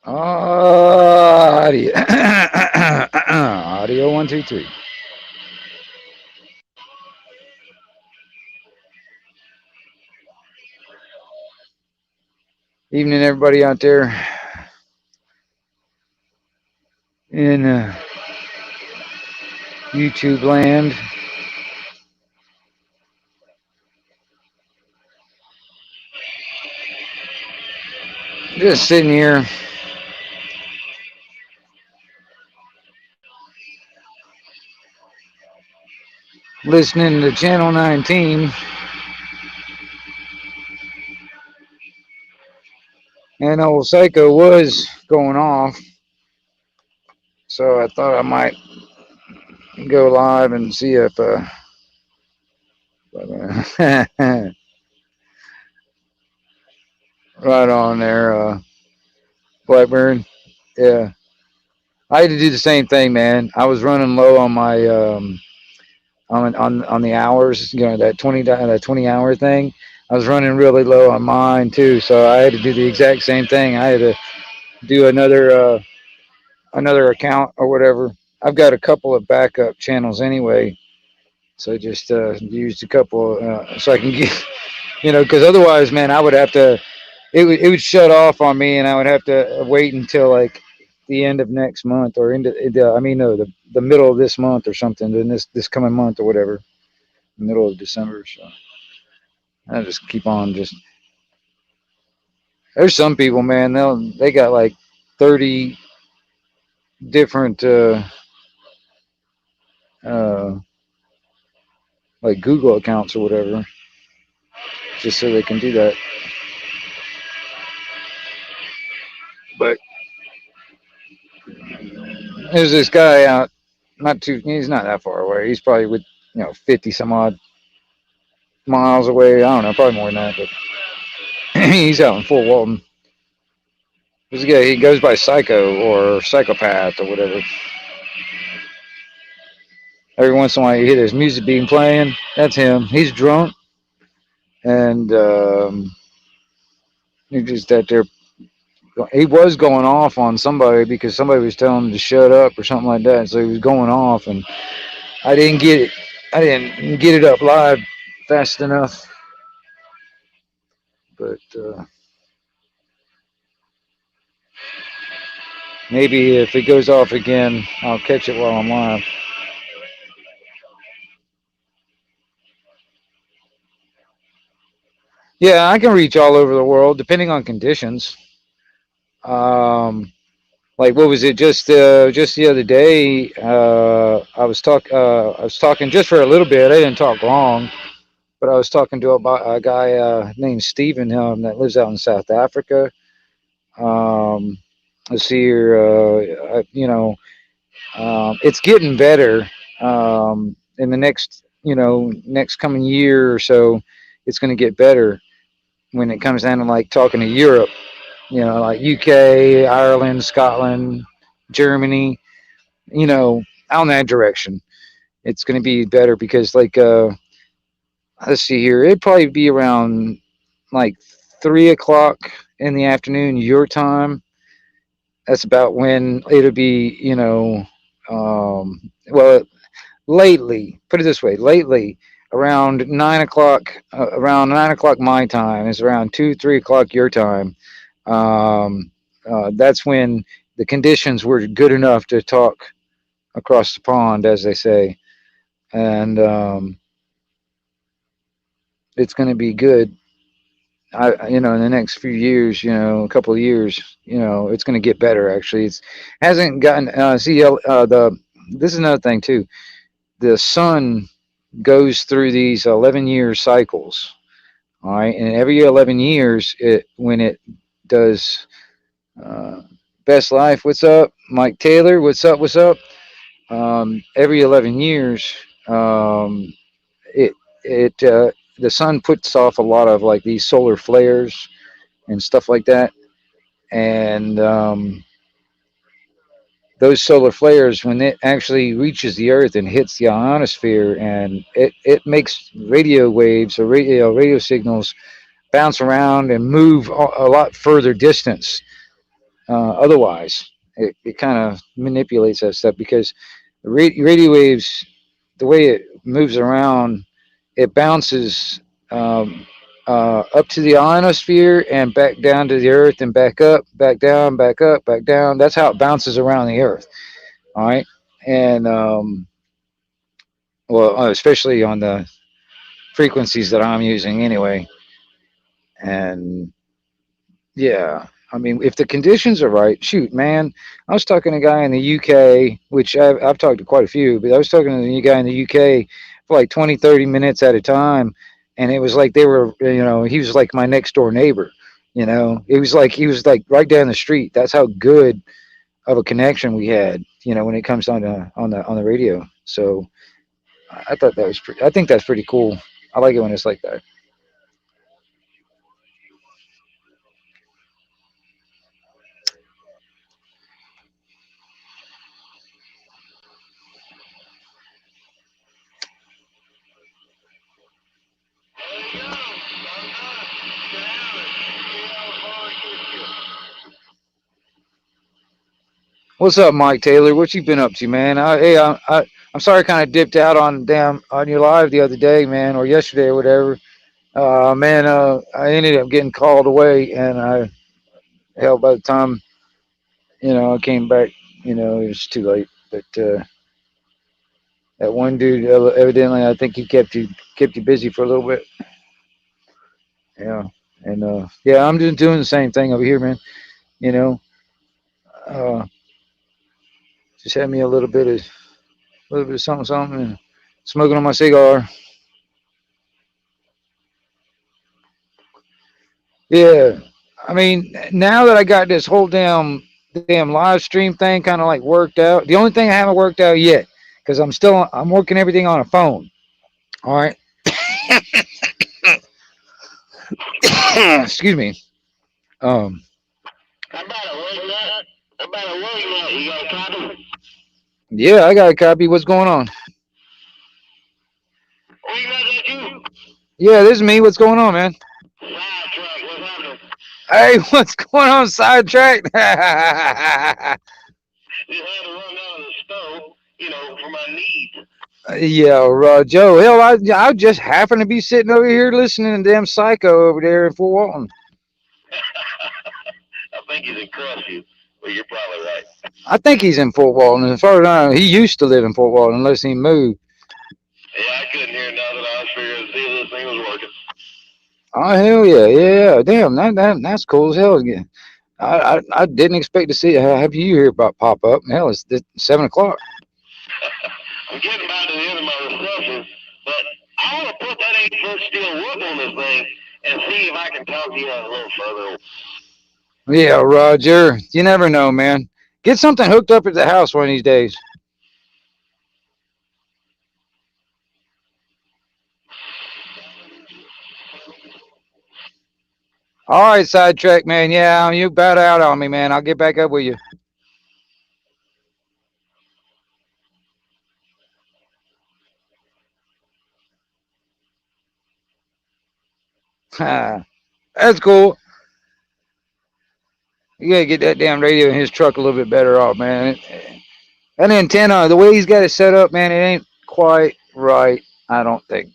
Audio. Audio 1 2 3. Evening, everybody out there in YouTube land. Just sitting here listening to Channel 19, and old Psycho was going off, so I thought I might go live and see if right on there, Blackburn. Yeah, I had to do the same thing, man. I was running low on my on the hours, that 20 hour thing. I was running really low on mine too, so I had to do the exact same thing. I had to do another account or whatever. I've got a couple of backup channels anyway, so I just used a couple so I can get, because otherwise, man, I would have to. It would shut off on me, and I would have to wait until like the end of next month or into I mean, no, the middle of this month or something. Then this coming month or whatever, middle of December. So I just keep on just. There's some people, man. They got like 30 different uh, like Google accounts or whatever, just so they can do that. But there's this guy out, not too. He's not that far away. He's probably 50 some odd miles away. I don't know, probably more than that. But he's out in Fort Walton. This guy, he goes by Psycho or Psychopath or whatever. Every once in a while, you hear his music being playing. That's him. He's drunk, and he just out there. He was going off on somebody because somebody was telling him to shut up or something like that. So he was going off, and I didn't get it. I didn't get it up live fast enough. But maybe if it goes off again, I'll catch it while I'm live. Yeah, I can reach all over the world depending on conditions. Um, like what was it? Just the other day, I was talking just for a little bit. I didn't talk long, but I was talking to a guy named Steven that lives out in South Africa. Um, let's see here. It's getting better. In the next coming year or so, it's going to get better when it comes down to like talking to Europe. Like UK, Ireland, Scotland, Germany. Out in that direction, it's going to be better because like let's see here, it'd probably be around like 3 o'clock in the afternoon your time. That's about when it'll be, well, lately, put it this way, lately, around 9 o'clock my time is around 2 3 o'clock your time. That's when the conditions were good enough to talk across the pond, as they say, and it's going to be good. In the next few years, a couple of years, it's going to get better. Actually, it's hasn't gotten. See, this is another thing too. The sun goes through these 11-year cycles. All right, and every 11 years, when it does best life. What's up, Mike Taylor? What's up? What's up? Every 11 years, it it the sun puts off a lot of like these solar flares and stuff like that, and those solar flares, when it actually reaches the Earth and hits the ionosphere, and it makes radio waves or radio signals bounce around and move a lot further distance otherwise. It kind of manipulates that stuff because radio waves, the way it moves around, it bounces up to the ionosphere and back down to the earth and back up, back down, back up, back down. That's how it bounces around the earth. All right. And, well, especially on the frequencies that I'm using anyway. And yeah, I mean, if the conditions are right, shoot, man. I was talking to a guy in the UK, which I've talked to quite a few, but I was talking to a guy in the UK for like 20, 30 minutes at a time. And it was like they were, he was like my next door neighbor. It was like he was like right down the street. That's how good of a connection we had, when it comes on the radio. So I thought that was I think that's pretty cool. I like it when it's like that. What's up, Mike Taylor? What you been up to, man? I'm sorry, I kind of dipped out on your live the other day, man, or yesterday or whatever. Man, I ended up getting called away, and hell, by the time I came back, it was too late. But that one dude, evidently, I think he kept you busy for a little bit. Yeah, and yeah, I'm just doing the same thing over here, man. You know, uh, just had me a little bit of something, something, and smoking on my cigar. Yeah, I mean, now that I got this whole damn live stream thing kind of like worked out. The only thing I haven't worked out yet, because I'm working everything on a phone. All right, excuse me. Um, You got a copy? yeah, I got a copy. What's going on? Oh, you got that too? Yeah, this is me. What's going on, man? Sidetrack, what's happening? Hey, what's going on, sidetrack? Yeah, Just had to run down to the stove, for my needs. Joe. Hell, I just happen to be sitting over here listening to damn Psycho over there in Fort Walton. I think he's in Crestview, but you're probably right. I think he's in Fort Walton. As far as I know, he used to live in Fort Walton unless he moved. Yeah, I couldn't hear nothing. I was figuring to see if this thing was working. Oh hell yeah, yeah, damn, that's cool as hell. Again, I didn't expect to see have you here about pop up. Hell, it's 7 o'clock. I'm getting about to the end of my reception, but I want to put that 8 foot steel wood on this thing and see if I can talk to you a little further. Yeah, Roger. You never know, man. Get something hooked up at the house one of these days. All right, sidetrack, man. Yeah, you bat out on me, man. I'll get back up with you. That's cool. You gotta get that damn radio in his truck a little bit better off, man. That antenna, the way he's got it set up, man, it ain't quite right. I don't think.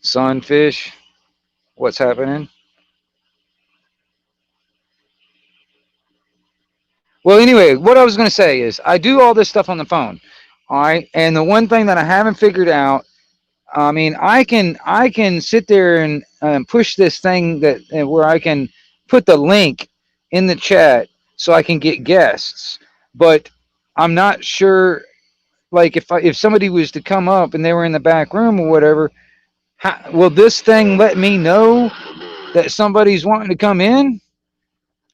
Sunfish, what's happening? Well, anyway, what I was gonna say is I do all this stuff on the phone. All right, and the one thing that I haven't figured out, I mean, I can sit there and push this thing that where I can put the link in the chat so I can get guests, but I'm not sure. Like if somebody was to come up and they were in the back room or whatever, will this thing let me know that somebody's wanting to come in?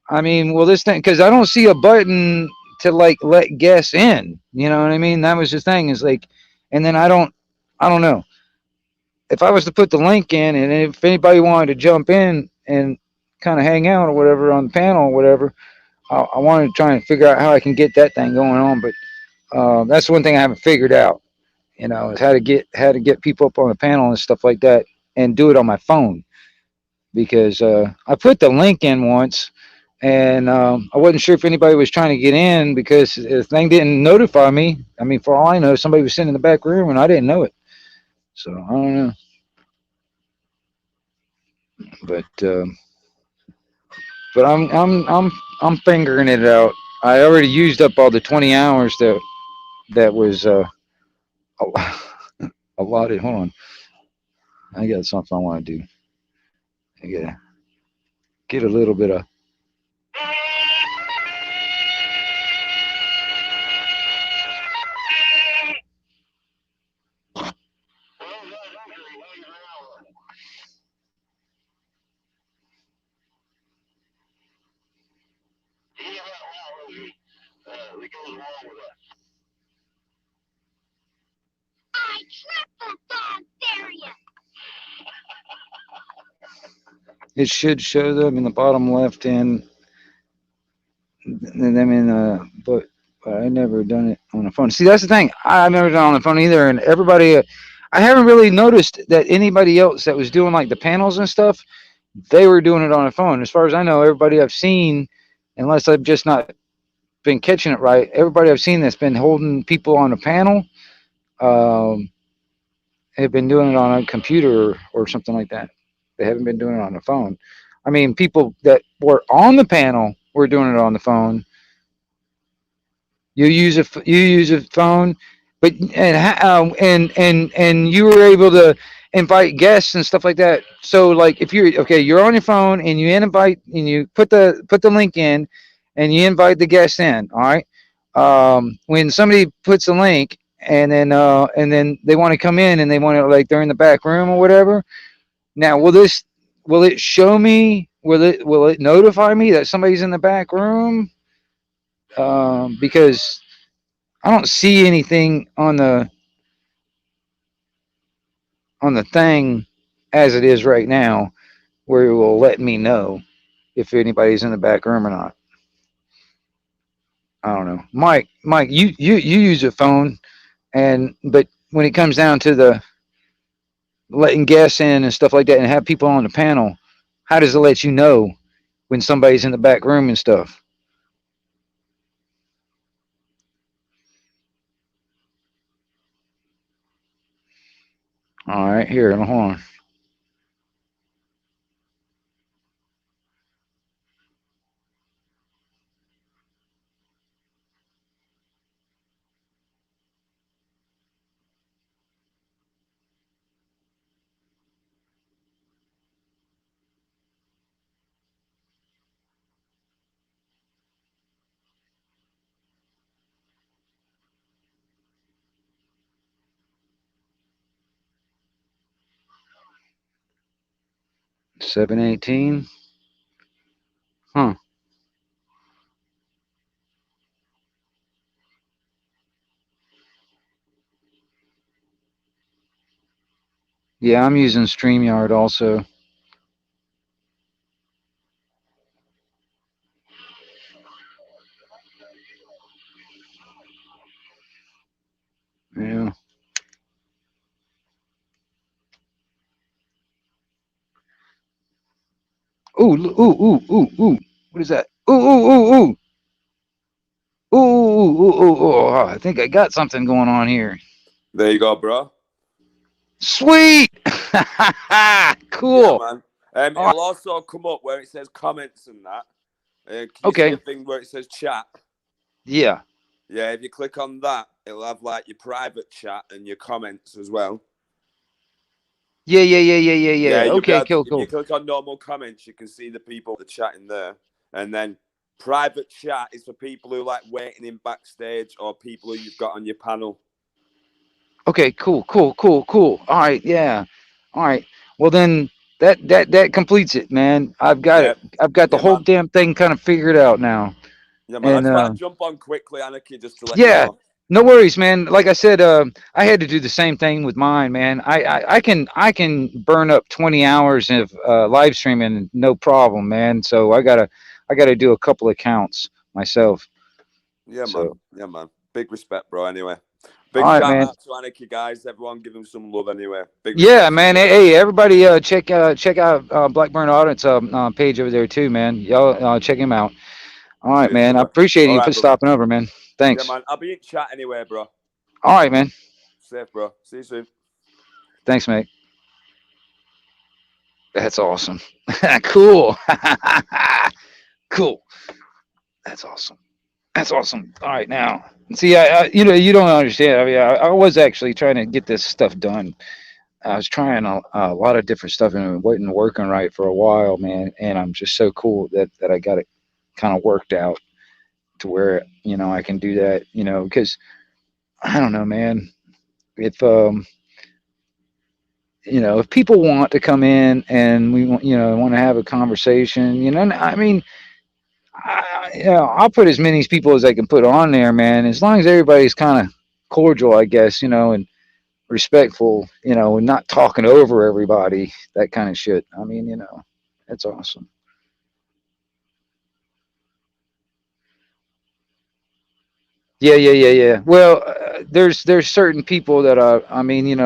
I mean, will this thing? Because I don't see a button to like let guests in. You know what I mean? That was the thing. Is like, and then I don't know if I was to put the link in, and if anybody wanted to jump in and kind of hang out or whatever on the panel or whatever, I wanted to try and figure out how I can get that thing going on. But that's one thing I haven't figured out. Is how to get people up on the panel and stuff like that, and do it on my phone because I put the link in once, and I wasn't sure if anybody was trying to get in because the thing didn't notify me. I mean, for all I know, somebody was sitting in the back room and I didn't know it. So I don't know, but I'm figuring it out. I already used up all the 20 hours that was allotted. Hold on, I got something I want to do. I gotta get a little bit of. That goes along with that. I triple dog dare you. It should show them in the bottom left end. And I mean, but I never done it on the phone. See, that's the thing. I've never done it on the phone either. And everybody, I haven't really noticed that anybody else that was doing like the panels and stuff, they were doing it on the phone. As far as I know, everybody I've seen, unless I've just not been catching it right, everybody I've seen that's been holding people on the panel, um, have been doing it on a computer or something like that. They haven't been doing it on the phone. I mean, people that were on the panel were doing it on the phone. You use a phone, but and you were able to invite guests and stuff like that. So like if you're okay, you're on your phone and you invite and you put the link in, and you invite the guest in. All right. When somebody puts a link and then they want to come in and they want to like they're in the back room or whatever. Now will it show me? Will it notify me that somebody's in the back room? Because I don't see anything on the thing as it is right now where it will let me know if anybody's in the back room or not. I don't know. Mike, you use a phone and but when it comes down to the letting guests in and stuff like that and have people on the panel, how does it let you know when somebody's in the back room and stuff? All right, here, hold on. 718. Huh. Yeah, I'm using StreamYard also. Yeah. Ooh, ooh, ooh, ooh, ooh. What is that? Ooh, ooh, ooh, ooh. Ooh, ooh, ooh, ooh, ooh. Oh, I think I got something going on here. There you go, bro. Sweet. Yeah, Cool. man. All right. It'll also come up where it says comments and that. Can you see Okay. a thing where it says chat? Yeah. Yeah, if you click on that, it'll have like your private chat and your comments as well. Yeah, yeah, yeah, yeah, yeah, Yeah, yeah. you'll be Okay, able to, cool, if you cool. click on normal comments, you can see the people that chat in there. And then private chat is for people who like waiting in backstage or people who you've got on your panel. Okay, cool, cool, cool, cool. All right, yeah. All right. Well then that completes it, man. I've got Yeah, it. I've got the yeah, whole man. damn thing kind of figured out now. Yeah, man. I And just thought I'd jump on quickly, Anarchy, just to let you yeah, know. no worries, man. Like I said, I had to do the same thing with mine, man. I can burn up 20 hours of live streaming, no problem, man. So I gotta do a couple of counts myself. Yeah, man. So Yeah, man. Big respect, bro. Anyway. Big All right, shout man. out to Anarchy, guys. Everyone give them some love anyway. Big Yeah, respect. man. Hey, everybody, check out Blackburn Audit's page over there too, man. Y'all check him out. All right, Cheers, man. I brother. appreciate All you right, for brother. stopping over, man. Yeah, Thanks. man. I'll be in chat anyway, bro. All right, man. Safe, bro. See you soon. Thanks, mate. That's awesome. Cool. Cool. That's awesome. That's awesome. All right, now. See, you don't understand. I mean, I was actually trying to get this stuff done. I was trying a lot of different stuff and it wasn't working right for a while, man. And I'm just so cool that I got it kind of worked out to where I can do that. Because I don't know, man. If if people want to come in and we want to have a conversation, I mean, I'll put as many people as I can put on there, man. As long as everybody's kind of cordial, I guess, and respectful, and not talking over everybody, that kind of shit. I mean, that's awesome. Yeah. Well, there's certain people that I mean,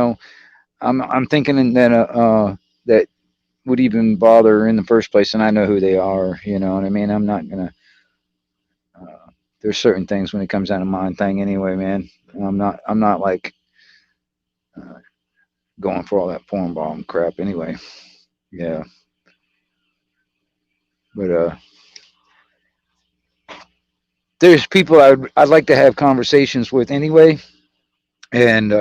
I'm thinking that would even bother in the first place, and I know who they are. You know what I mean? I'm not gonna. There's certain things when it comes down to mind thing anyway, man. I'm not like uh, going for all that porn bomb crap anyway. Yeah, but there's people I'd like to have conversations with anyway, and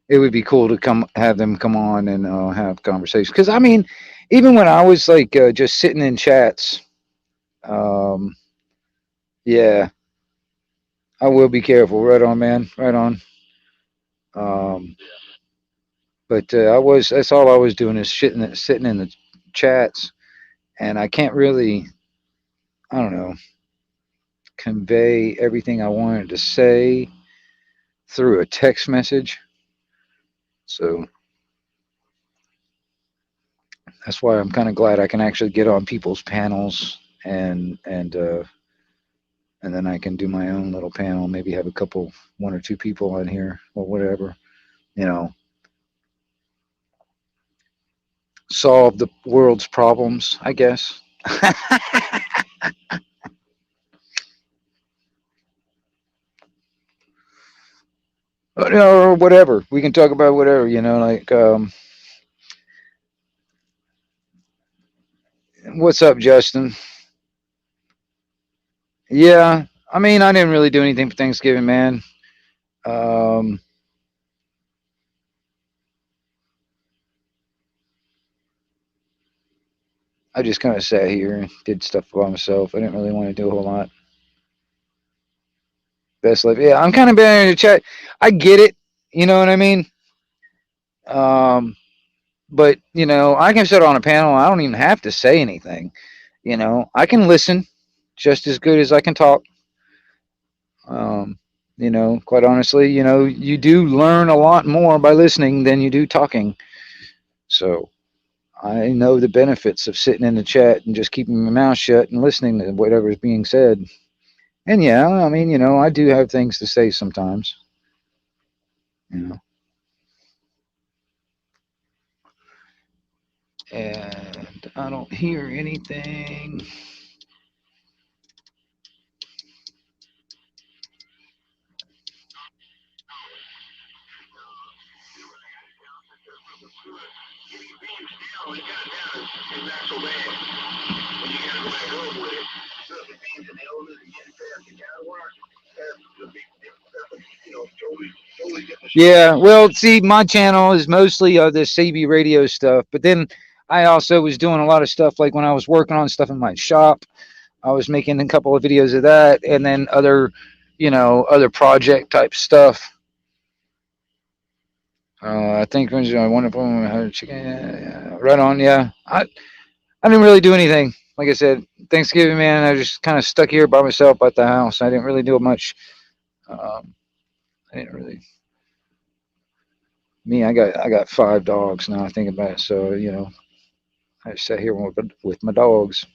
it would be cool to have them come on and have conversations. Because I mean, even when I was like just sitting in chats, um, yeah, I will be careful. Right on, man. Right on. Um, but that's all I was doing is sitting in the chats, and I can't really, I don't know, convey everything I wanted to say through a text message. So that's why I'm kind of glad I can actually get on people's panels and then I can do my own little panel. Maybe have one or two people on here or whatever. You know, solve the world's problems, I guess. Or whatever. We can talk about whatever. Like what's up, Justin? Yeah, I mean, I didn't really do anything for Thanksgiving, man. Um, I just kind of sat here and did stuff by myself. I didn't really want to do a whole lot. Best life. Yeah, I'm kind of been in the chat. I get it. You know what I mean? Um, but I can sit on a panel. I don't even have to say anything. I can listen just as good as I can talk. Um, quite honestly, you do learn a lot more by listening than you do talking. So I know the benefits of sitting in the chat and just keeping my mouth shut and listening to whatever is being said. And yeah, I mean, I do have things to say sometimes. You know, and I don't hear anything. Yeah, well, see, my channel is mostly the CB radio stuff, but then I also was doing a lot of stuff like when I was working on stuff in my shop. I was making a couple of videos of that, and then other project type stuff. I think one of them had chicken. Right on, yeah. I didn't really do anything. Like I said, Thanksgiving, man, I just kind of stuck here by myself at the house. I didn't really do much. Um, I didn't really. Me, I got 5 dogs now. I think about it. So I just sat here with my dogs.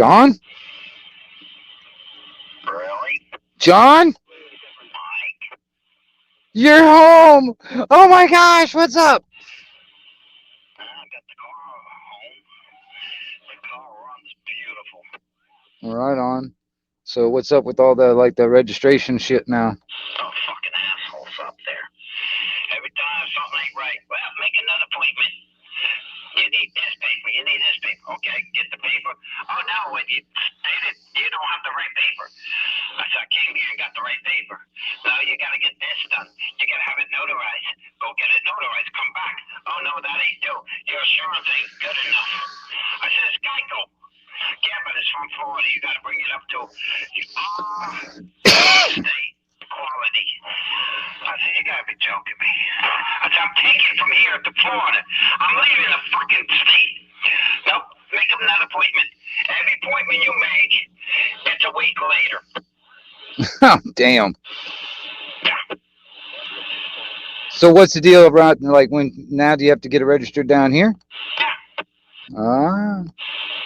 John? Really? John? You're home! Oh my gosh, what's up? I got the car home. The car runs beautiful. Right on. So what's up with all the like the registration shit now? Oh, fucking assholes up there. Every time something ain't right, well, make another appointment. You need this paper. You need this paper. Okay, get the paper. Oh, no, when you stated you don't have the right paper. I said, I came here and got the right paper. Now you got to get this done. You got to have it notarized. Go get it notarized. Come back. Oh, no, that ain't due. Your insurance ain't good enough. I said, it's Geico. Yeah, but it's from Florida. You got to bring it up to state quality. I said, you got to be joking me. I said, I'm taking from here to Florida. I'm leaving the fucking state. Nope, make another appointment. Every appointment you make, it's a week later. Oh, damn. So what's the deal about like when now do you have to get it registered down here? Ah.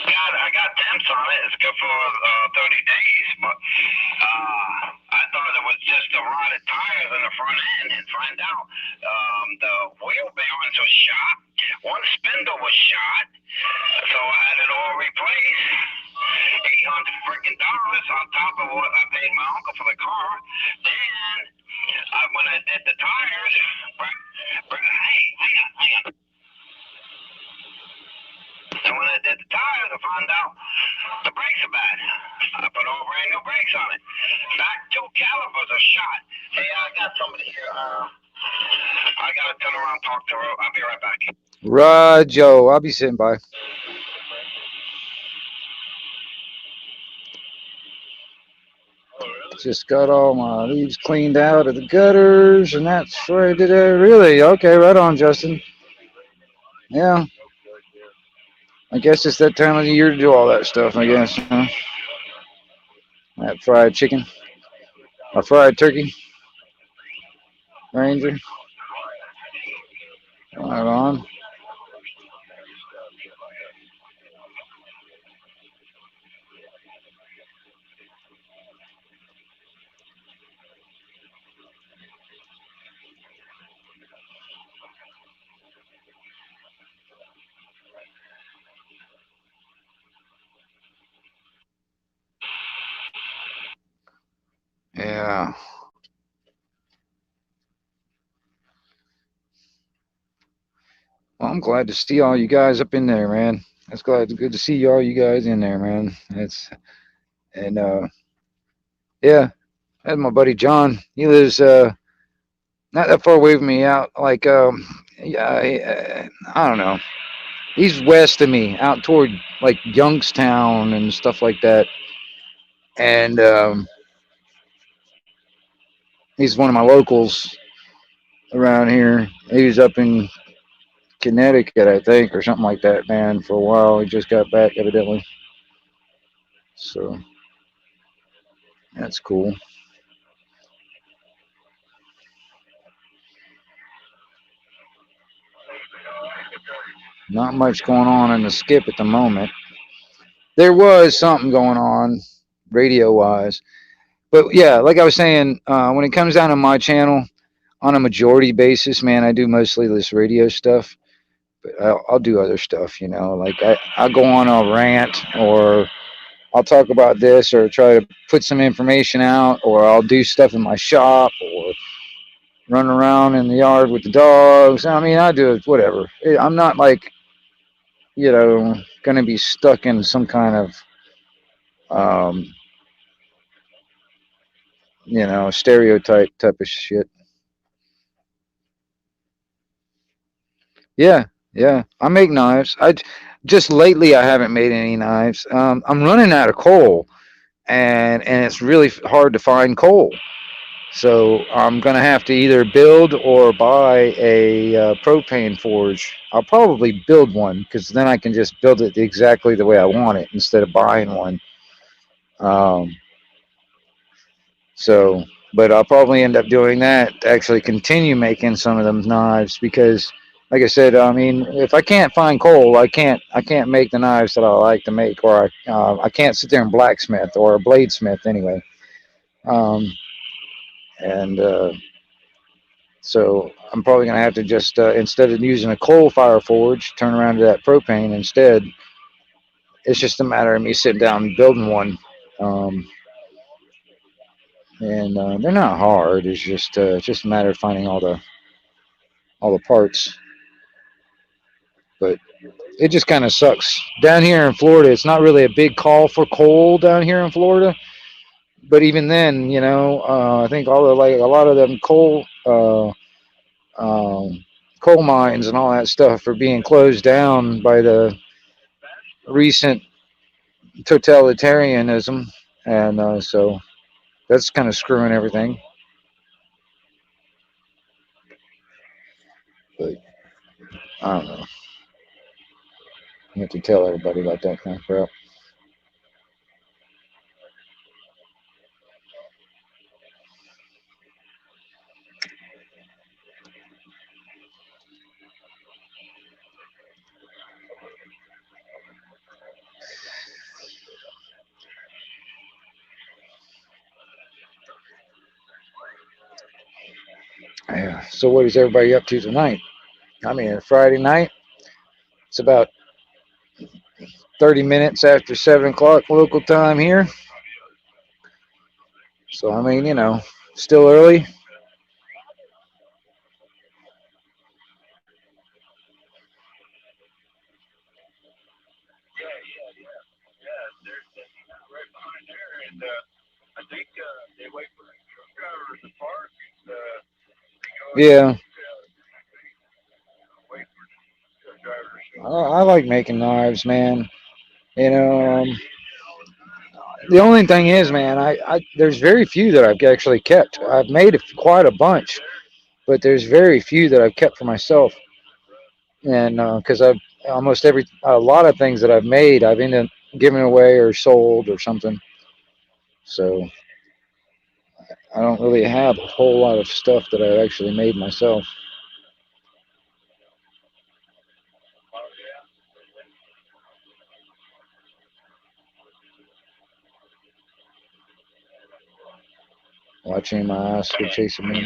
I got temps on it. It's good for 30 days, but I thought it was just the rotted tires in the front end, and find out the wheel bearings were shot. One spindle was shot, so I had it all replaced. $800 freaking dollars on top of what I paid my uncle for the car. Then when I did the tires, hey, hang on. And when I did the tires, I found out the brakes are bad. I put all brand new brakes on it. Back two calipers are shot. Hey, I got somebody here. I gotta turn around and talk to her. I'll be right back. Joe, I'll be sitting by. Just got all my leaves cleaned out of the gutters, and that's where I did it. Really? Okay, right on, Justin. Yeah. I guess it's that time of the year to do all that stuff, I guess. Huh? That fried chicken. A fried turkey. Ranger. Right on. Yeah. Well, I'm glad to see all you guys up in there, man. It's good to see all you guys in there, man. Yeah, that's my buddy John. He lives not that far away from me. Out like yeah, I don't know. He's west of me, out toward like Youngstown and stuff like that. And he's one of my locals around here. He was up in Connecticut, I think, or something like that, man, for a while. He just got back, evidently. So that's cool. Not much going on in the skip at the moment. There was something going on radio wise. But yeah, like I was saying, when it comes down to my channel, on a majority basis, man, I do mostly this radio stuff. But I'll do other stuff, you know, like I'll go on a rant, or I'll talk about this, or try to put some information out, or I'll do stuff in my shop, or run around in the yard with the dogs. I mean, I do it, whatever. I'm not like, you know, going to be stuck in some kind of, you know, stereotype type of shit. Yeah, yeah. I make knives. I just lately I haven't made any knives. I'm running out of coal, and it's really hard to find coal. So I'm gonna have to either build or buy a propane forge. I'll probably build one because then I can just build it exactly the way I want it instead of buying one. Um, so, but I'll probably end up doing that to actually continue making some of them knives because like I said, I mean, if I can't find coal, I can't make the knives that I like to make, or I can't sit there and blacksmith or a bladesmith anyway. Um, and So I'm probably gonna have to just instead of using a coal fire forge, turn around to that propane instead. It's just a matter of me sitting down and building one. Um, and they're not hard. It's just a matter of finding all the parts. But it just kind of sucks down here in Florida. It's not really a big call for coal down here in Florida. But even then, I think a lot of them coal mines and all that stuff are being closed down by the recent totalitarianism, and so that's kind of screwing everything. But I don't know. You have to tell everybody about that kind of crap. Yeah. So what is everybody up to tonight? I mean, Friday night. It's about 30 minutes after 7 o'clock local time here. So I mean, still early. Yeah. I like making knives, man. You know, the only thing is, man, there's very few that I've actually kept. I've made quite a bunch, but there's very few that I've kept for myself. And because a lot of things that I've made, I've ended up giving away or sold or something. So I don't really have a whole lot of stuff that I've actually made myself. Watching my ass go chasing me.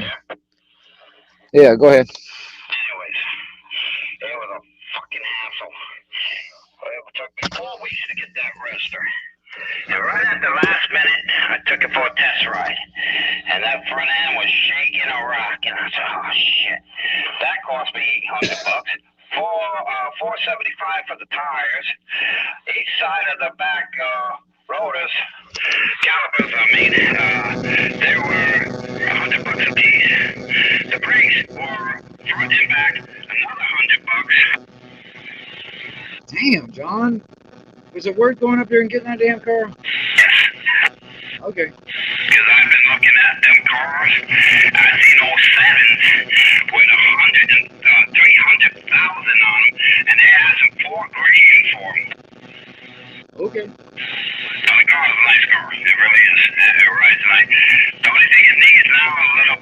Yeah, go ahead. Anyways, it was a fucking hassle. It took me 4 weeks to get that roaster. And right at the last minute, I took it for a test ride. And that front end was shaking or rocking. I said, oh shit. That cost me $800. $475 for the tires. Each side of the back rotors, calipers, they were $100 a piece. The brakes were front and back, another $100. Damn, John. Was it worth going up there and getting that damn car? Okay. Because I've been looking at them cars. I've seen all sevens with 300,000 on them, and they had some $4 grand for them. Okay. So the car is a nice car. It really is. It rides nice. The only thing it needs now is a little,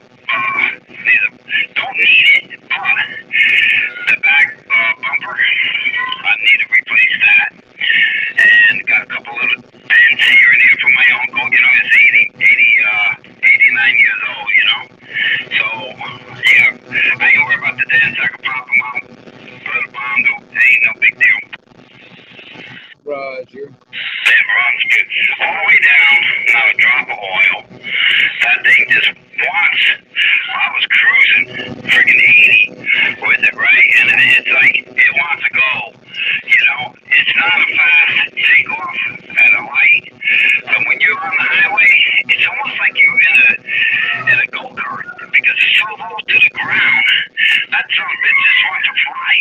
don't need it, but the back bumper, I need to replace that. And got a couple little dents here and there from my uncle. He's 89 years old, So, yeah, I ain't worried about the dents. I can pop them out. Put a bomb, ain't no big deal. Roger. That runs good. All the way down, not a drop of oil. That thing just wants. I was cruising freaking 80 with it, right? And it's like, it wants to go. It's not a fast takeoff at a light. But when you're on the highway, it's almost like you're in a go-kart because it's so low to the ground. That son of a bitch just wants to fly.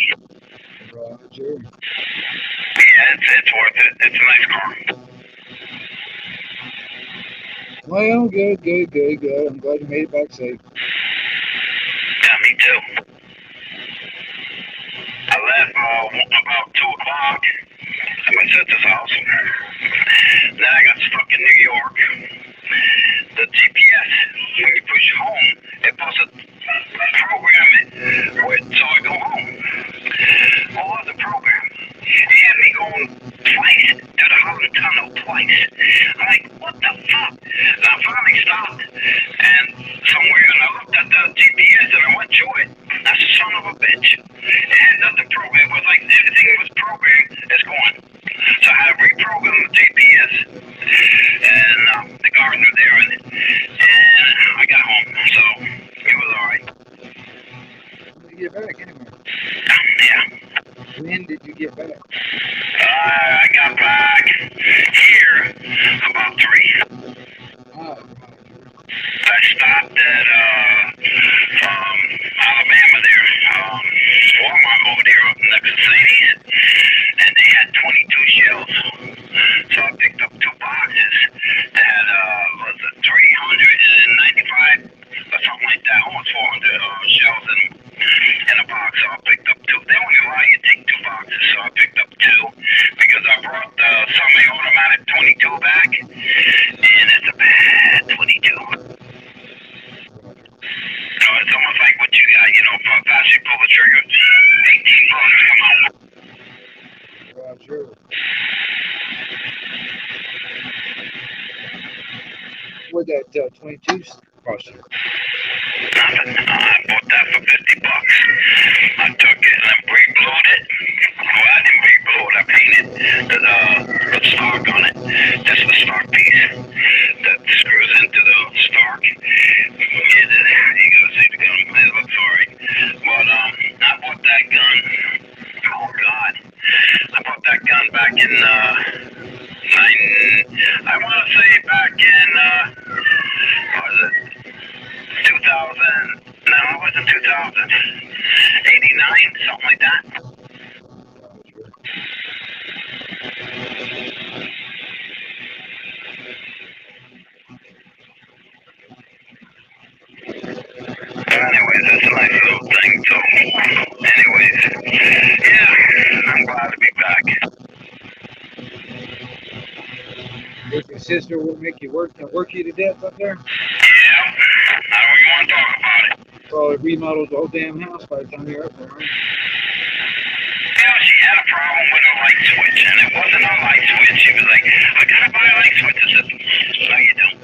Roger. Yeah, it's worth it. It's a nice car. Well, good. I'm glad you made it back safe. Yeah, me too. I left about 2 o'clock at my sister's house. Then I got stuck in New York. The GPS, when you push home, it supposed to program it so I go home. you get back anyway? Yeah. When did you get back? I got back here about 3. Oh, I stopped at Alabama there, Walmart over there up next to St. Ann, and they had 22 shells. So I picked up 2 boxes that had was it 395 or something like that, almost 400 shells in a box. So I picked up 2. They only allow you to take 2 boxes, so I picked up 2 because I brought the semi-automatic 22 back, and it's a bad 22. So it's almost like what you got, you know, for fast you pull the trigger, 18 bullets come out. Roger. What that 22 cost you? Nothing. I bought that for $50. I took it and re-glued it. Well, I didn't re-glue it. I painted the stock on it. This is the stock piece that screws into the stock. You gotta see the gun. It looks alright. But I bought that gun. Oh God. I bought that gun back in I want to say back in what was it? 2000. No, it wasn't 2000. 89, something like that. Anyways, that's a nice little thing. So, anyways, yeah, I'm glad to be back. If your sister will make you work you to death up there? Yeah, I don't even want to talk about it. Probably remodeled the whole damn house by the time you're up there, right? Yeah, she had a problem with her light switch, and it wasn't a light switch. She was like, I gotta buy a light switch. I said, no, you don't.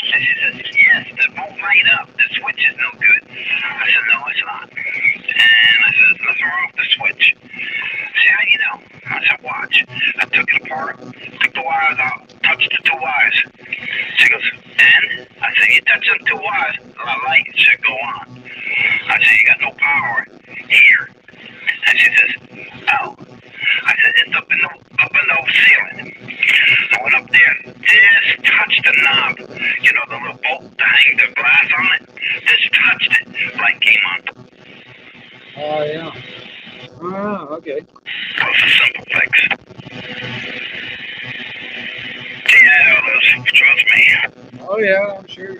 And she said, yes, it won't light up. The switch is no good. I said, no, it's not. And I said, there's nothing wrong with the switch. She said, how do you know? I said, watch. I took it apart, took the wires out, touched the 2 wires. She goes, and? I said, you touch them 2 wires, the light should go on. I said, you got no power here. And she says, oh. I said, it's up in the ceiling. I went up there, just touched the knob. You know, the little bolt to hang the glass on it? Just touched it. Light came on. Oh, yeah. Oh, okay. That's a simple fix. Yeah, Ellis, trust me. Oh, yeah, I'm sure.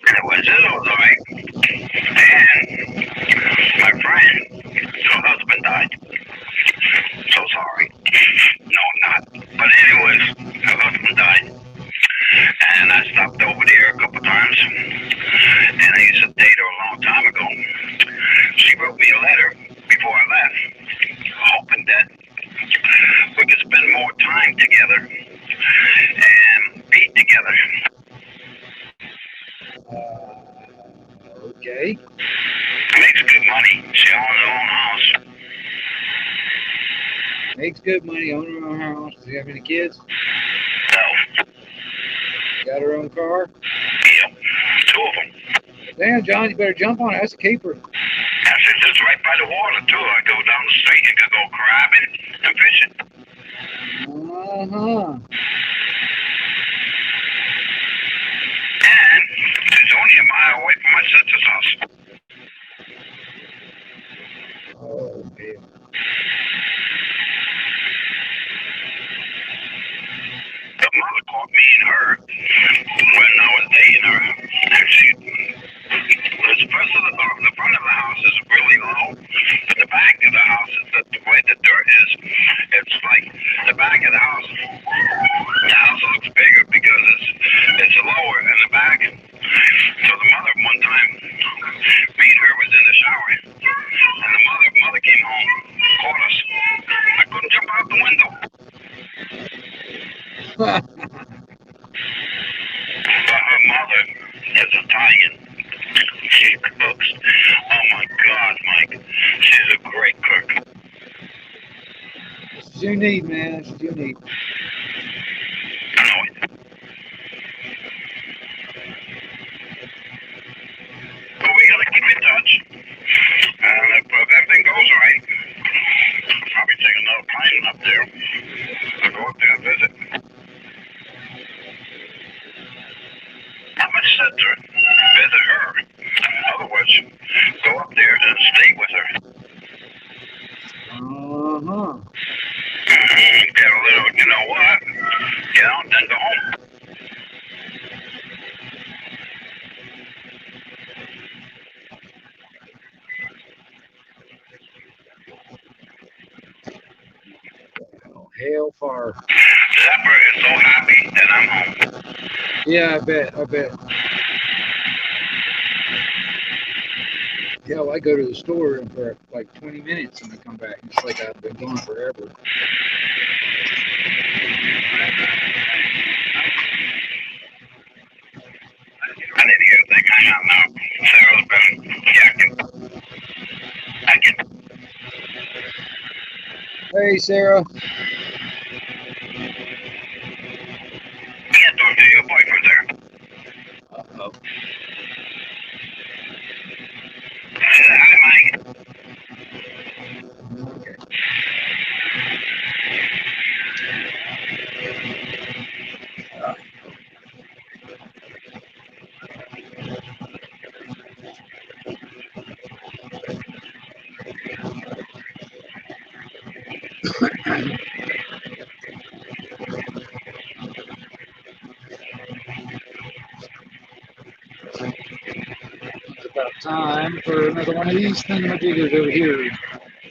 Anyways, it was alright. And my friend, her husband died. So sorry. No, I'm not. But anyways, her husband died. And I stopped over there a couple times. And I used to date her a long time ago. She wrote me a letter before I left, hoping that we could spend more time together and be together. Okay. Makes good money. She owns her own house. Makes good money, owns her own house. Does she have any kids? No. Got her own car? Yep. 2 of them. Damn, John, you better jump on it. That's a keeper. I said, this is right by the water, too. I go down the street and could go crabbing and fishing. Uh-huh. And it's only a mile away from my sister's house. Oh, damn. The mother caught me and her when I was dating her. And she, the front of the house is really low, but the back of the house is the way the dirt is. It's like the back of the house looks bigger because it's lower in the back. So the mother one time, me and her was in the shower, and the mother came home, caught us. I couldn't jump out the window. But her mother is Italian. She cookbooks. Oh my God, Mike, she's a great cook. That's what you need, man. That's what you need. I know it. But we gotta keep in touch. And if everything goes right, probably take another plane up there. I'll go up there and visit. I'm a sister. Visit her. In other words, go up there and stay with her. Uh-huh. Get a little, you know what? Get out, then go home. Oh, hellfire. Zephyr is so happy that I'm home. Yeah, I bet. Hell, I go to the store for like 20 minutes and I come back. It's like I've been gone forever. I need to get a thing hang out now. Sarah's been yakking. Hey, Sarah. Can't talk to your boyfriend there. Uh-oh. Hi, Mike. Okay. It's about time for another one of these thingamajiggers over here.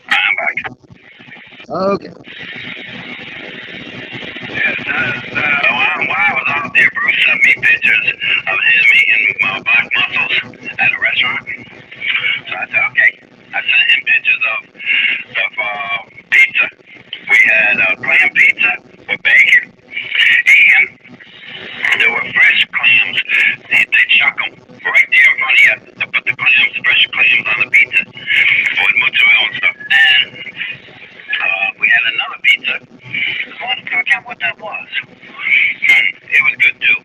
I'm back. Okay. Yes, while I was out there, Bruce sent me pictures of him eating black mussels at a restaurant. So I said, okay. I sent him pictures of pizza. We had clam pizza with bacon, and there were fresh clams. They chuck them right there in front of you. They put the clams, fresh clams on the pizza with mozzarella and stuff. And we had another pizza. I forget what that was. It was good too.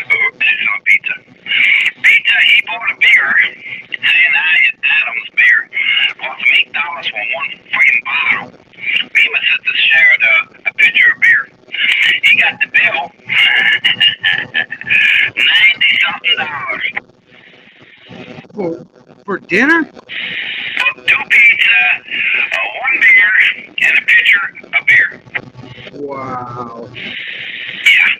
Excellent pizza. He bought a beer, and Adam's beer. Cost him $8 for one freaking bottle. Bemis said to share a pitcher of beer. He got the bill. $90-something. For dinner? Two pizza, one beer, and a pitcher of beer. Wow. Yeah.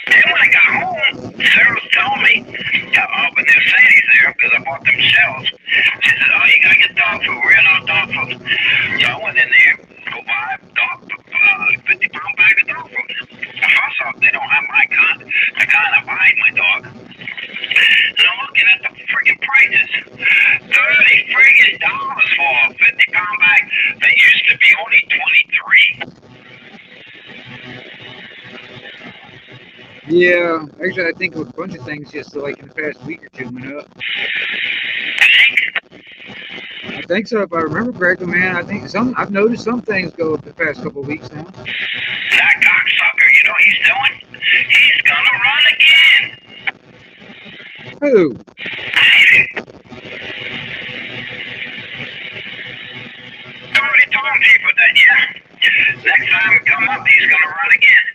Then when I got home, Sarah was telling me, when Mercedes there, because I bought them shells, she said, oh, you gotta get dog food, real dog food. So I went in there, go buy a 50-pound bag of dog food. First off, they don't have my kind, the kind I buy my dog. And I'm looking at the freaking prices. $30 friggin' for a 50-pound bag that used to be only 23. Yeah, actually, I think a bunch of things just like in the past week or two went up. I think so, if I remember correctly, man. I think I've noticed some things go up the past couple of weeks now. That cocksucker, you know what he's doing? He's gonna run again. Who? I already told people that, yeah. Next time we come up, he's gonna run again.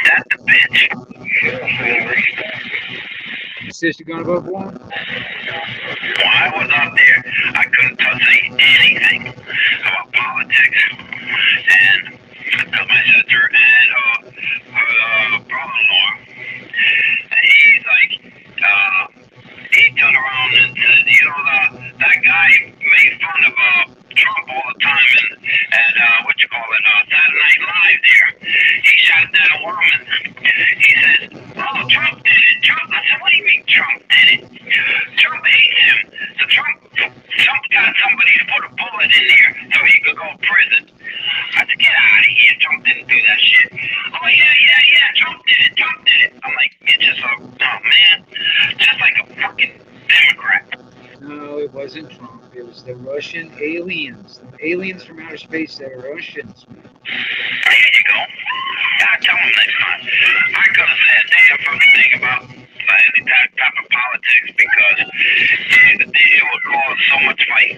That's the bitch. You said you're gonna vote for him? When I was up there, I couldn't say anything about politics. And because my sister and her brother-in-law, he's like, he turned around and said, you know, that guy made fun of Trump all the time and what you call it, Saturday Night Live there. He shot down a woman. He says, oh, Trump did it. Trump, I said, what do you mean Trump did it? Trump hates him. So Trump got somebody to put a bullet in there so he could go to prison. I said, get out aliens, the Russian aliens, the aliens from outer space that are Russians. There you go. I tell them next time. I couldn't say a damn fucking thing about any type of politics because it would cause so much fight.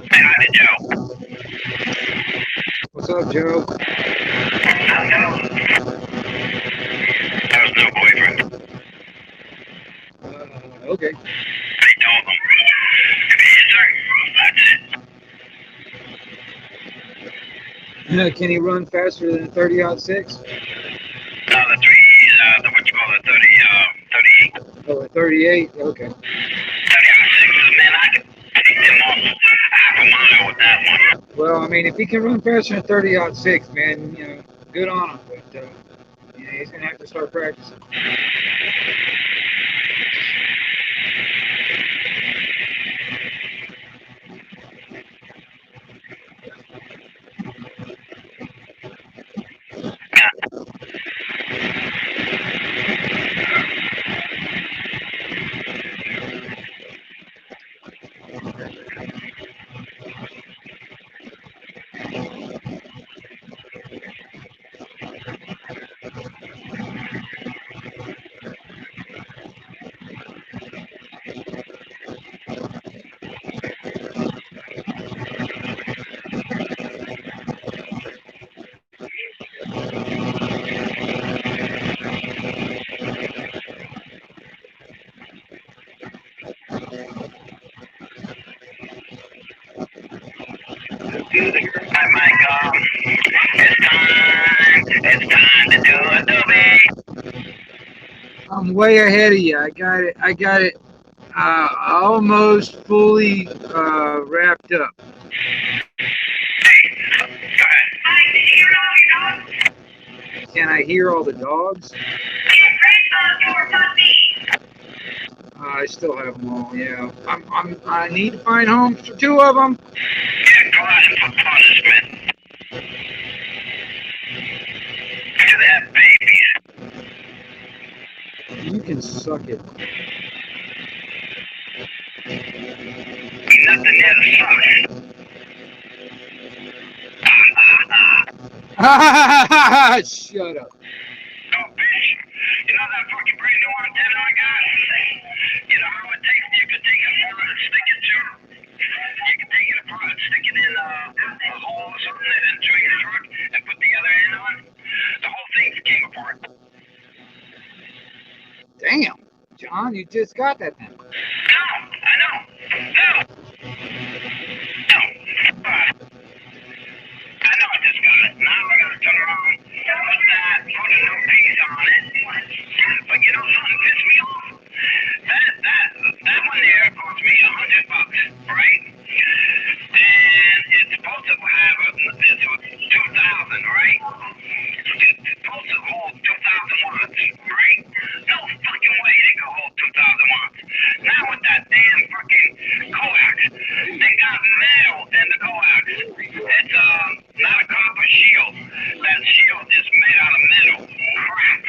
Hey, howdy, Joe. What's up, Joe? That was no boyfriend. Okay. They told them. That's it. Can he run faster than 30-06? No, the what you call it, 38. Oh, a 38? Okay. 30 man, I could take them off half a mile with that one. Well, I mean, if he can run faster than 30-06, man, you know, good on him. But yeah, he's gonna have to start practicing. Hi, Michael. It's time to do a doobie. I'm way ahead of you. I got it. Almost fully wrapped up. Can I hear all the dogs? I still have them all. Yeah. I need to find homes for 2 of them. Yeah, go out and put punishment to that baby. You can suck it. Nothing there to suck. Shut up. Oh, bitch. You know that fucking brand new antenna I got? You know how it takes, you could take it apart and stick it to, you can take it apart and stick it in a hole or something into your truck and put the other end on. The whole thing came apart. Damn, John, you just got that thing. No, I know. No. No. I know I just got it. Now I gotta turn around, put that, put a new piece on it. But you know something pissed me off? That one there cost me $100, right? And it's supposed to have it's 2,000, right? It's supposed to hold 2,000 watts, right? No fucking way they can hold 2,000 watts. Now with that damn fucking coax, they got metal in the coax. It's not a copper shield. That shield is made out of metal. Crap.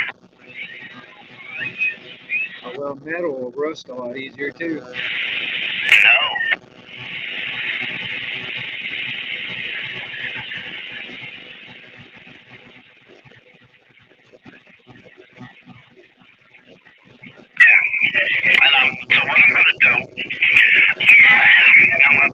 Oh, well, metal will rust a lot easier too. No. So what I'm gonna do, I'm gonna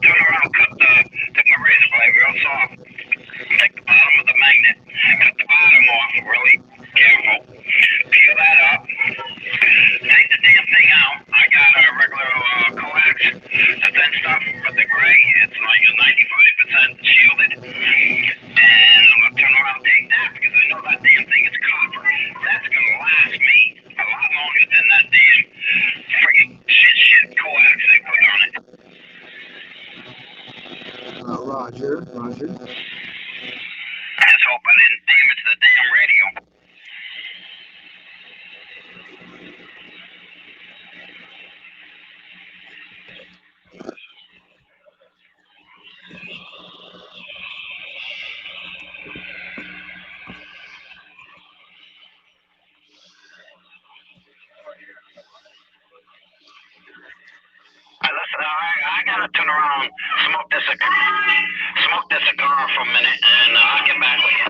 smoke this cigar for a minute, and I'll get back with you.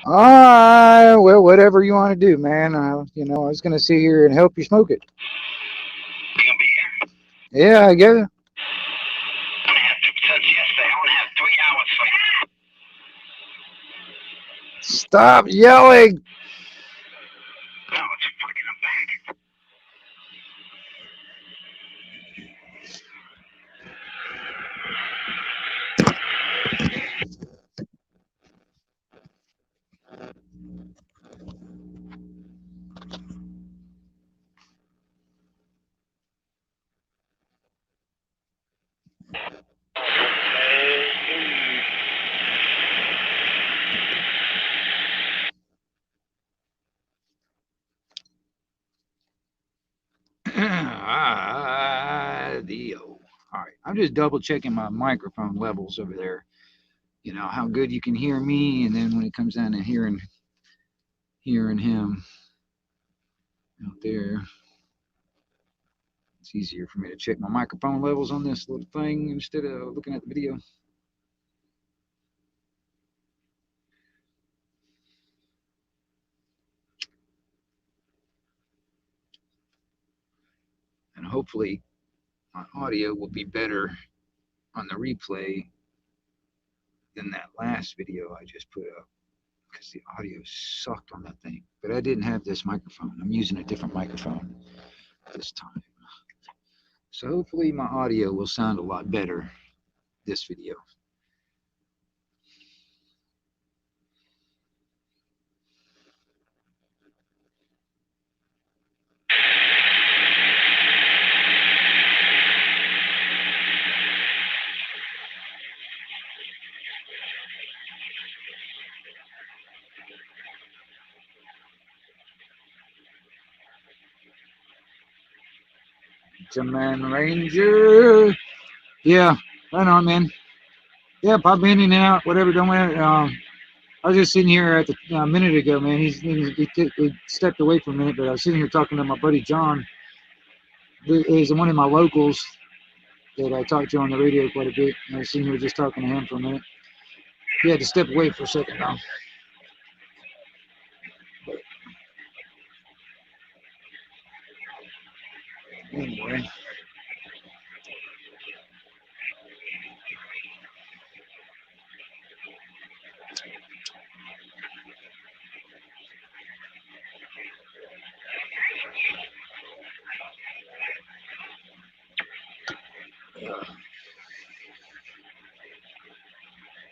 All right, well, whatever you want to do, man. You know, I was gonna sit here and help you smoke it. You gonna be here? Yeah, I get it. I'm gonna have to, since yesterday, I only have 3 hours for you. Stop yelling. No, it's fucking I'm back. Dio. All right, I'm just double checking my microphone levels over there. You know how good you can hear me, and then when it comes down to hearing him out there, it's easier for me to check my microphone levels on this little thing instead of looking at the video. And hopefully my audio will be better on the replay than that last video I just put up, because the audio sucked on that thing. But I didn't have this microphone. I'm using a different microphone this time. So hopefully my audio will sound a lot better this video. Jaman Ranger. Yeah, right on, man. Yeah, pop in and out, whatever. Don't matter. I was just sitting here at the a minute ago, man. He stepped away for a minute, but I was sitting here talking to my buddy John. He's one of my locals that I talked to on the radio quite a bit. I was sitting here just talking to him for a minute. He had to step away for a second now. But anyway.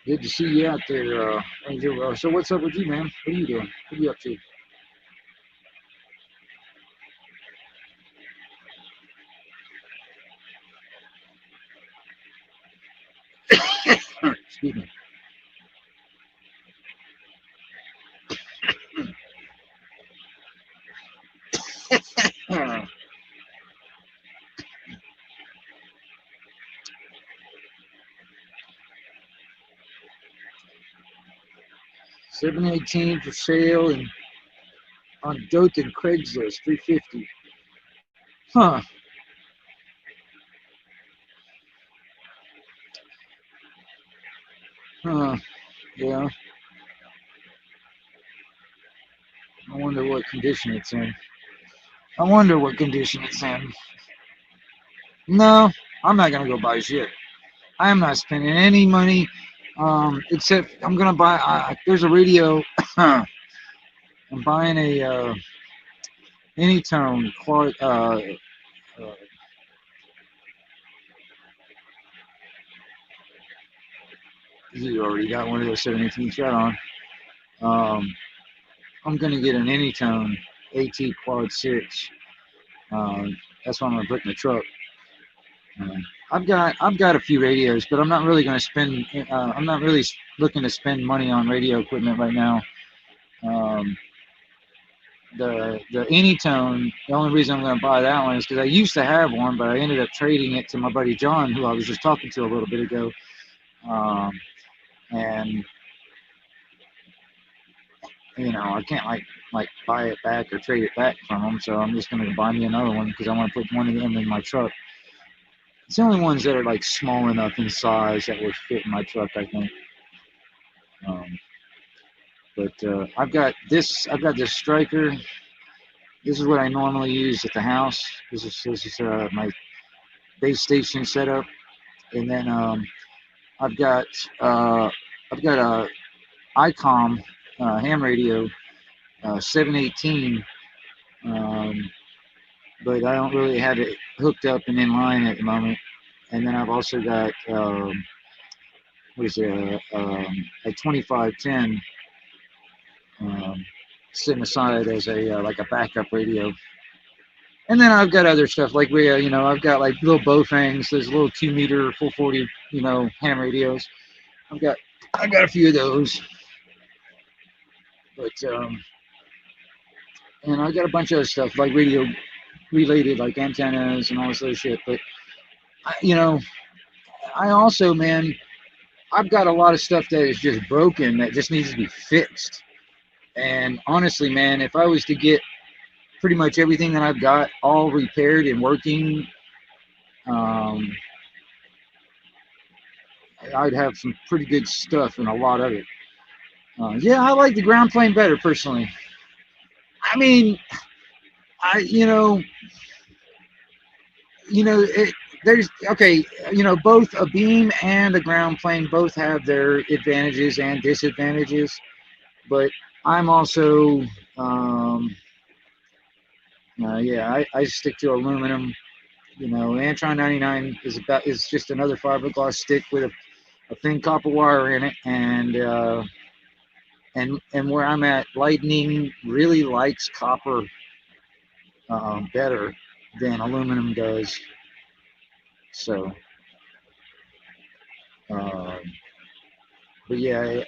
Good to see you out there, Angel. So what's up with you, man? What are you doing? What are you up to? Excuse me. 718 for sale and on Dothan Craigslist, 350. Huh. Yeah. I wonder what condition it's in. No, I'm not gonna go buy shit. I am not spending any money, except I'm gonna buy. There's a radio. I'm buying a Anytone quad. You already got one of those 718s right on. I'm gonna get an Anytone AT Quad 6. That's what I'm gonna put in the truck. I've got a few radios, but I'm not really going to spend. I'm not really looking to spend money on radio equipment right now. The Anytone, the only reason I'm going to buy that one is because I used to have one, but I ended up trading it to my buddy John, who I was just talking to a little bit ago. And you know, I can't like buy it back or trade it back from him, so I'm just going to buy me another one because I want to put one of them in my truck. It's the only ones that are like small enough in size that would fit in my truck, I think. Um, but I've got this. I've got this Striker. This is what I normally use at the house. This is my base station setup, and then I've got uh, I've got a ICOM ham radio 718, but I don't really have it hooked up and in line at the moment. And then I've also got what is it, a 2510 sitting aside as a like a backup radio. And then I've got other stuff like I've got like little Bowfangs, those little 2 meter full 40, ham radios. I've got a few of those, but and I got a bunch of other stuff like radio related, like antennas and all this other shit. But I also, man, I've got a lot of stuff that is just broken that just needs to be fixed. And honestly, man, if I was to get pretty much everything that I've got all repaired and working, I'd have some pretty good stuff and a lot of it. Yeah, I like the ground plane better personally. I mean, there's okay, both a beam and a ground plane both have their advantages and disadvantages, but I'm also, I stick to aluminum. Antron 99 is just another fiberglass stick with a thin copper wire in it, and where I'm at, Lightning really likes copper better than aluminum does. So, but yeah,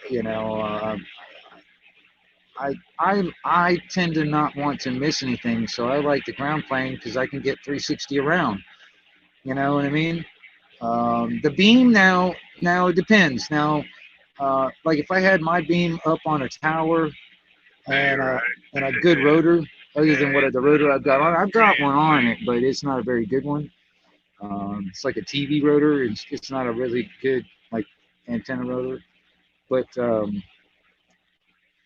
I tend to not want to miss anything, so I like the ground plane because I can get 360 around. You know what I mean? The beam now it depends. Now, like if I had my beam up on a tower and a good rotor, other than what the rotor I've got one on it, but it's not a very good one. It's like a TV rotor. It's not a really good like antenna rotor, but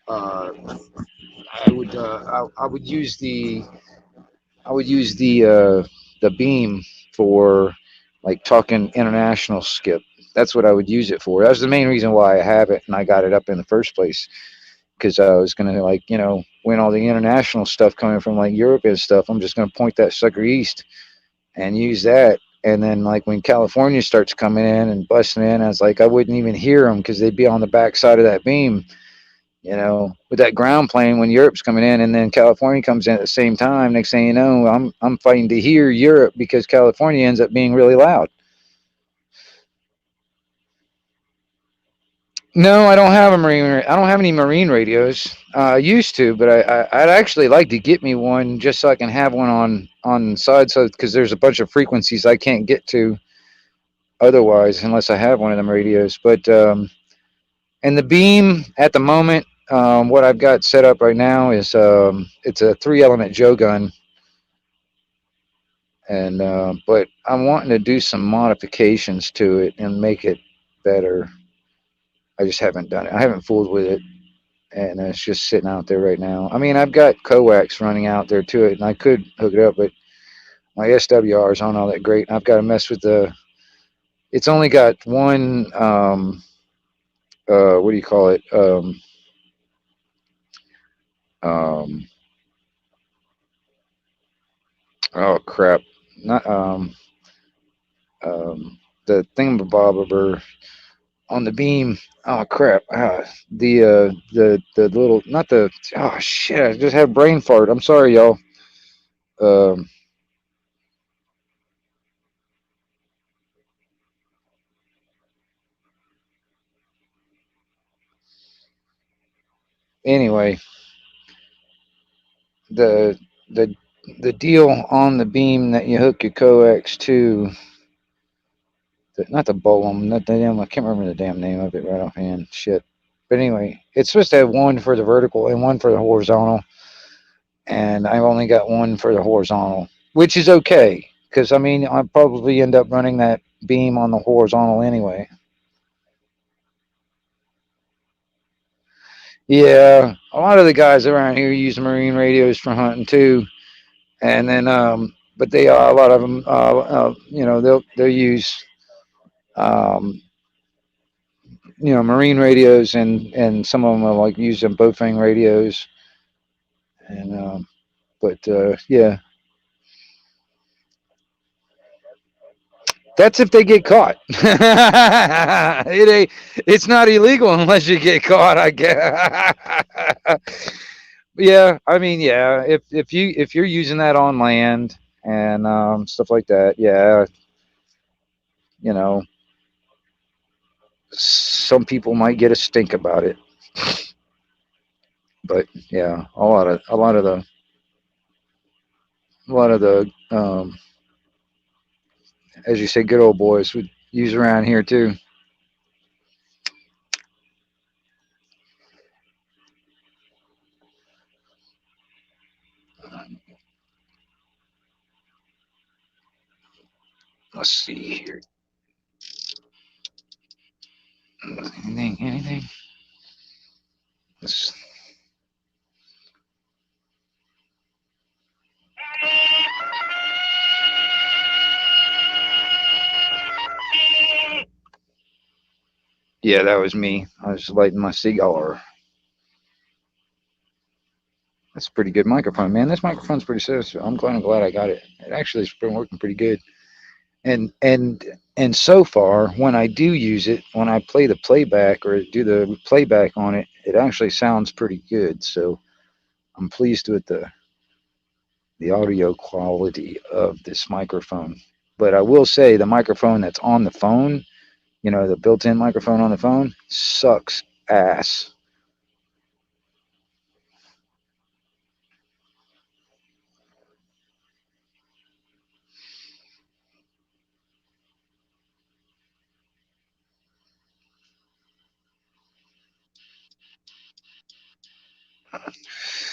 I would use the beam for like talking international skip. That's what I would use it for. That's the main reason why I have it and I got it up in the first place, because I was gonna when all the international stuff coming from like Europe and stuff, I'm just gonna point that sucker east and use that. And then like when California starts coming in and busting in, I wouldn't even hear them because they'd be on the back side of that beam. With that ground plane, when Europe's coming in and then California comes in at the same time, next thing you know, I'm fighting to hear Europe because California ends up being really loud. No, I don't have I don't have any marine radios. I used to, but I'd actually like to get me one just so I can have one on side, so because there's a bunch of frequencies I can't get to otherwise unless I have one of them radios. But and the beam at the moment, what I've got set up right now is it's a 3-element Joe gun, and but I'm wanting to do some modifications to it and make it better. I just haven't done it. I haven't fooled with it, and it's just sitting out there right now. I mean, I've got coax running out there to it, and I could hook it up, but my SWRs aren't all that great. I've got to mess with it's only got one, what do you call it? Oh crap! Not the thingamabobber on the beam. Oh crap! The little, not the, oh shit! I just had brain fart. I'm sorry, y'all. Anyway, the the the deal on the beam that you hook your coax to, not the Bolum, not the damn, I can't remember the damn name of it right offhand. Shit. But anyway, it's supposed to have one for the vertical and one for the horizontal, and I've only got one for the horizontal, which is okay because I mean, I probably end up running that beam on the horizontal anyway. Yeah, a lot of the guys around here use marine radios for hunting too, and then but they are a lot of them. You know, they'll use um, you know, marine radios, and some of them are like using Bofang radios, and but yeah, that's if they get caught. It ain't, it's not illegal unless you get caught, I guess. Yeah, I mean, yeah, if you're using that on land and stuff like that, yeah, you know, some people might get a stink about it, but yeah, a lot of the as you say, good old boys would use around here too. Let's see here. Anything? Let's, yeah, that was me. I was lighting my cigar. That's a pretty good microphone, man. This microphone's pretty serious. I'm glad I got it. It actually has been working pretty good. And and so far, when I do use it, when I play the playback or do the playback on it, it actually sounds pretty good. So I'm pleased with the audio quality of this microphone. But I will say the microphone that's on the phone, you know, the built-in microphone on the phone, sucks ass.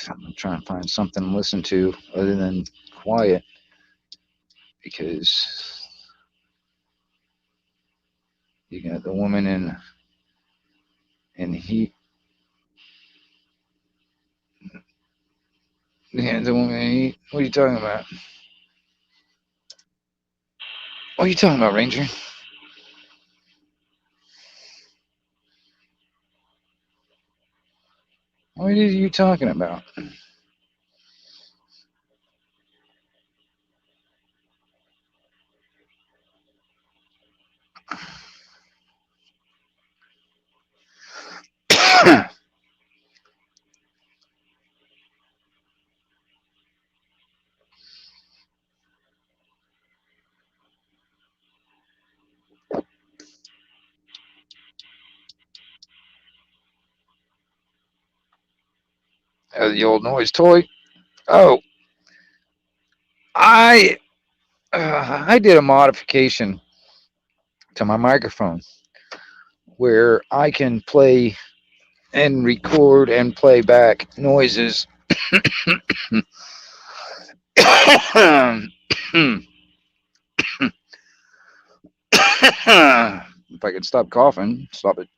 I'm trying to find something to listen to other than quiet because you got the woman in heat. Yeah, the woman in heat. What are you talking about? What are you talking about, Ranger? What are you talking about? The old noise toy. Oh, I I did a modification to my microphone where I can play and record and play back noises. If I could stop coughing, stop it.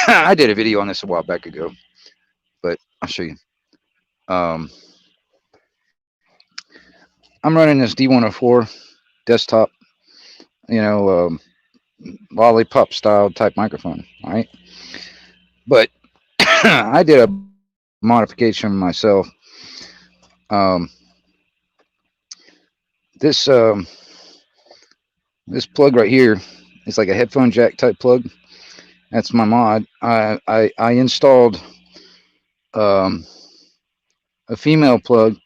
I did a video on this a while back ago, but I'll show you. Um, I'm running this D104 desktop, you know, lollipop style type microphone, right? But I did a modification myself. Um, this this plug right here is like a headphone jack type plug. That's my mod. I installed um, a female plug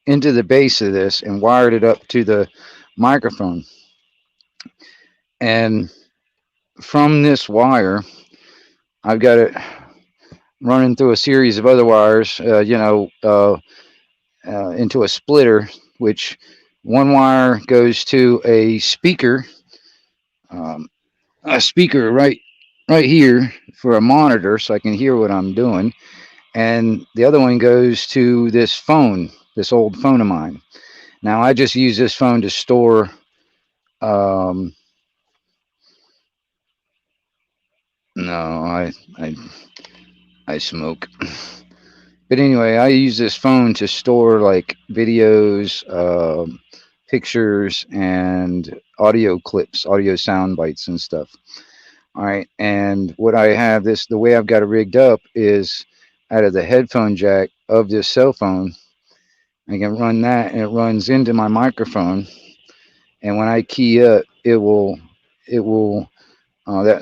into the base of this and wired it up to the microphone. And from this wire, I've got it running through a series of other wires, into a splitter, which one wire goes to a speaker right here for a monitor so I can hear what I'm doing. And the other one goes to this phone this old phone of mine. Now I just use this phone to store. Um, no, I smoke. But anyway, I use this phone to store like videos, pictures, and audio clips, audio sound bites and stuff. All right. And what I have the way I've got it rigged up is out of the headphone jack of this cell phone. I can run that and it runs into my microphone. And when I key up, that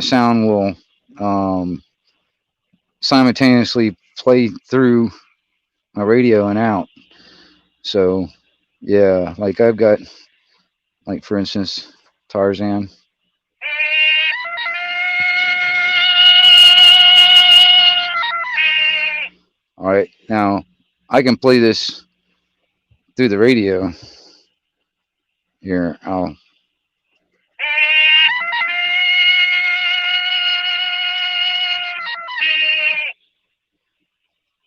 sound will simultaneously play through my radio and out. So, yeah, like I've got, like for instance, Tarzan. All right, now I can play this through the radio. Here, I'll.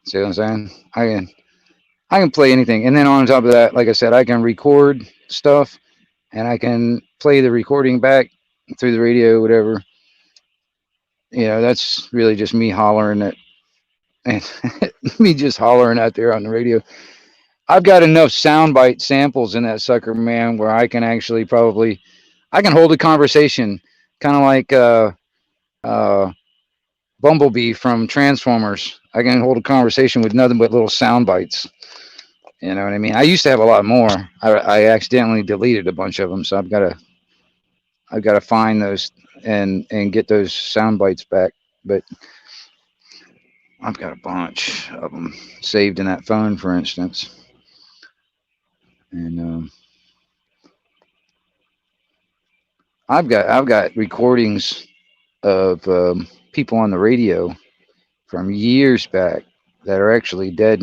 See what I'm saying? I can play anything, and then on top of that, like I said, I can record stuff, and I can play the recording back through the radio, whatever. That's really just me hollering it, and me just hollering out there on the radio. I've got enough soundbite samples in that sucker, man, where I can actually I can hold a conversation, kind of like Bumblebee from Transformers. I can hold a conversation with nothing but little sound bites. You know what I mean? I used to have a lot more. I accidentally deleted a bunch of them, so I've got to find those and get those sound bites back. But I've got a bunch of them saved in that phone, for instance. And I've got recordings of people on the radio from years back that are actually dead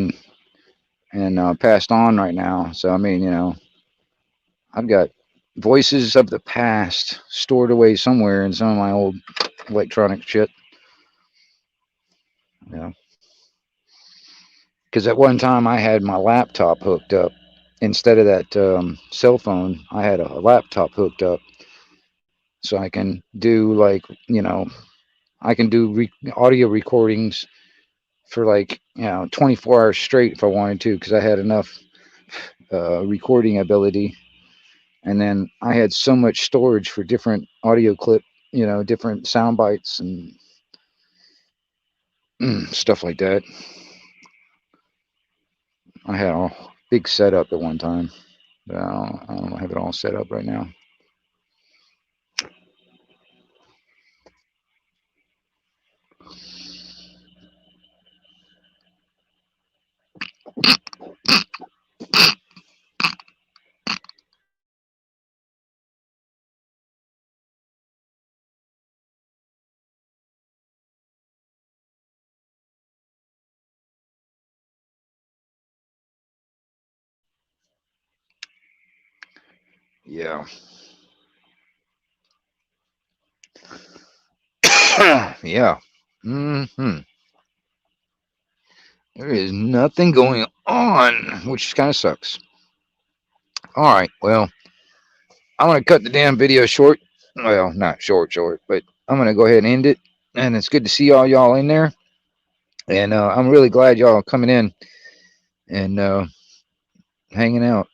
and passed on right now. So I mean, I've got voices of the past stored away somewhere in some of my old electronic shit. Because at one time I had my laptop hooked up instead of that cell phone. I had a laptop hooked up, so I can do I can do audio recordings for 24 hours straight if I wanted to, because I had enough recording ability. And then I had so much storage for different audio clip, different sound bites and stuff like that. I had a big setup at one time, but I don't have it all set up right now. Yeah. Yeah. There is nothing going on, which kind of sucks. All right. Well, I'm going to cut the damn video short. Well, not short, but I'm going to go ahead and end it. And it's good to see all y'all in there. And I'm really glad y'all are coming in and hanging out.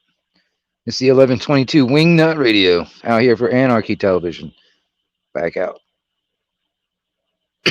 It's the 1122 Wingnut Radio out here for Anarchy Television. Back out.